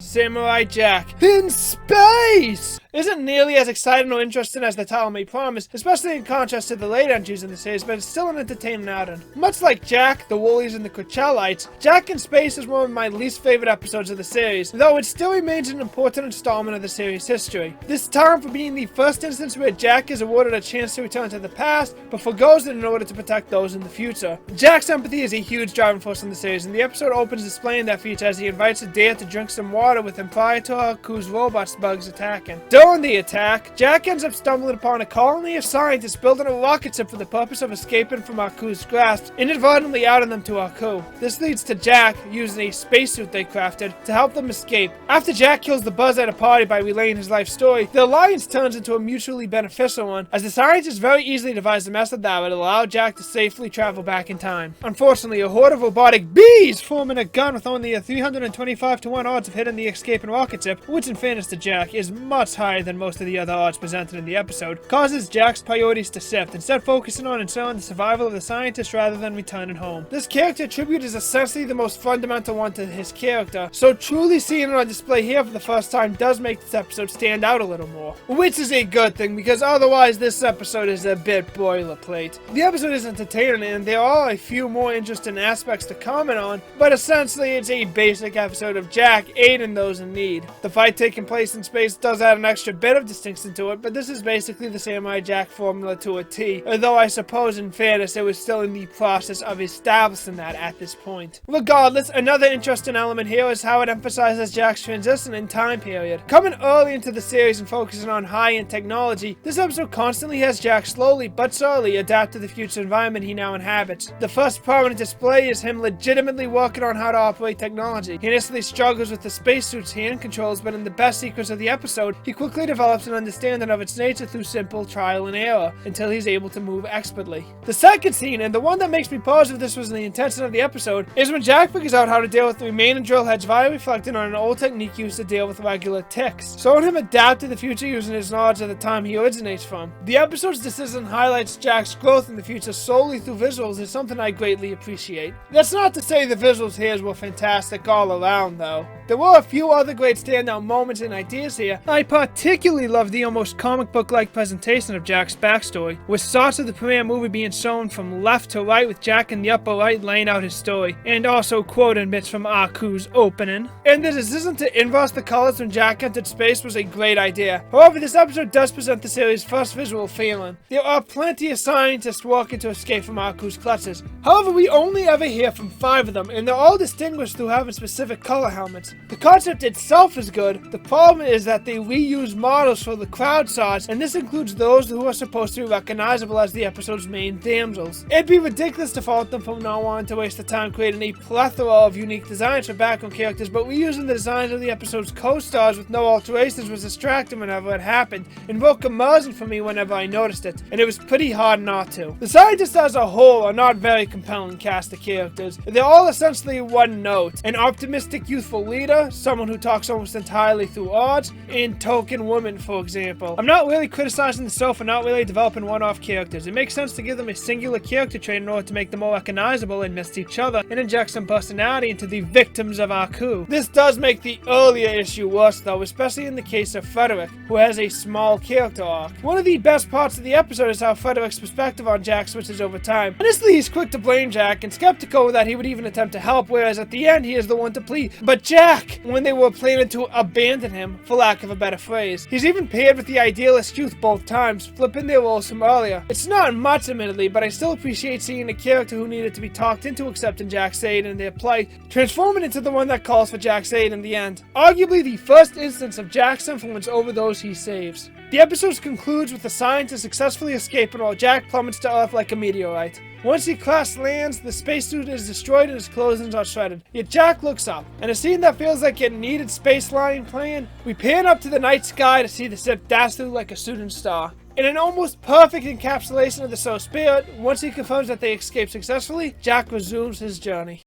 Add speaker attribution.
Speaker 1: Samurai Jack in space isn't nearly as exciting or interesting as the title may promise, especially in contrast to the late entries in the series, but it's still an entertaining outing. Much like Jack, the Woolies, and the Coachella, Jack in Space is one of my least favorite episodes of the series, though it still remains an important installment of the series' history. This time for being the first instance where Jack is awarded a chance to return to the past, but forgoes it in order to protect those in the future. Jack's empathy is a huge driving force in the series, and the episode opens displaying that feature as he invites Adair to drink some water with him prior to Haku's robot bugs attacking. During the attack, Jack ends up stumbling upon a colony of scientists building a rocket ship for the purpose of escaping from Haku's grasp, inadvertently outing them to Haku. This leads to Jack using a spacesuit they crafted to help them escape. After Jack kills the Buzz at a party by relaying his life story, the alliance turns into a mutually beneficial one, as the scientists very easily devise a method that would allow Jack to safely travel back in time. Unfortunately, a horde of robotic bees forming a gun with only a 325-to-1 odds of hitting the escaping rocket ship, which in fairness to Jack is much higher than most of the other odds presented in the episode, causes Jack's priorities to shift, instead focusing on ensuring the survival of the scientists rather than returning home. This character tribute is essentially the most fundamental one to his character, so truly seeing it on display here for the first time does make this episode stand out a little more. Which is a good thing, because otherwise this episode is a bit boilerplate. The episode is entertaining and there are a few more interesting aspects to comment on, but essentially it's a basic episode of Jack aiding those in need. The fight taking place in space does add an extra bit of distinction to it, but this is basically the Samurai Jack formula to a T, although I suppose in fairness it was still in the process of establishing that at this point. Regardless, another interesting element here is how it emphasizes Jack's transition in time period. Coming early into the series and focusing on high-end technology, this episode constantly has Jack slowly but surely adapt to the future environment he now inhabits. The first prominent display is him legitimately working on how to operate technology. He initially struggles with the spacesuit's hand controls, but in the best sequence of the episode, he quickly develops an understanding of its nature through simple trial and error, until he's able to move expertly. The second scene, and the one that makes me positive this was the intention of the episode, is when Jack figures out how to deal with the remaining drill heads via reflecting on an old technique used to deal with regular ticks, showing him adapt to the future using his knowledge of the time he originates from. The episode's decision highlights Jack's growth in the future solely through visuals is something I greatly appreciate. That's not to say the visuals here were fantastic all around though. There were a few other great standout moments and ideas here. I particularly love the almost comic book-like presentation of Jack's backstory, with shots of the premiere movie being shown from left to right with Jack in the upper right laying out his story, and also quoting bits from Haku's opening. And the decision to inverse the colors when Jack entered space was a great idea. However, this episode does present the series' first visual failing. There are plenty of scientists working to escape from Haku's clutches. However, we only ever hear from 5 of them, and they're all distinguished through having specific color helmets. The concept itself is good. The problem is that they reuse models for the crowd shots, and this includes those who are supposed to be recognizable as the episode's main damsels. It'd be ridiculous to fault them for not wanting to waste the time creating a plethora of unique designs for background characters, but reusing the designs of the episode's co-stars with no alterations was distracting whenever it happened, and broke immersion for me whenever I noticed it, and it was pretty hard not to. The scientists as a whole are not very compelling cast of characters. They're all essentially one note: an optimistic youthful leader, someone who talks almost entirely through odds, and token woman, for example. I'm not really criticizing the show for not really developing one-off characters. It makes sense to give them a singular character trait in order to make them more recognizable amidst each other, and inject some personality into the victims of Haku. This does make the earlier issue worse though, especially in the case of Frederick, who has a small character arc. One of the best parts of the episode is how Frederick's perspective on Jack switches over time. Initially, he's quick to blame Jack and skeptical that he would even attempt to help, whereas at the end he is the one to plead. But Jack, when they were planning to abandon him, for lack of a better phrase. He's even paired with the idealist youth both times, flipping their roles from earlier. It's not much admittedly, but I still appreciate seeing a character who needed to be talked into accepting Jack's aid and their plight, transforming into the one that calls for Jack's aid in the end. Arguably the first instance of Jack's influence over those he saves. The episode concludes with the scientist successfully escaping while Jack plummets to Earth like a meteorite. Once he crash lands, the spacesuit is destroyed and his clothing are shredded. Yet Jack looks up, and a scene that feels like it needed space line playing, we pan up to the night sky to see the ship dash through like a shooting star. In an almost perfect encapsulation of the show's spirit, once he confirms that they escape successfully, Jack resumes his journey.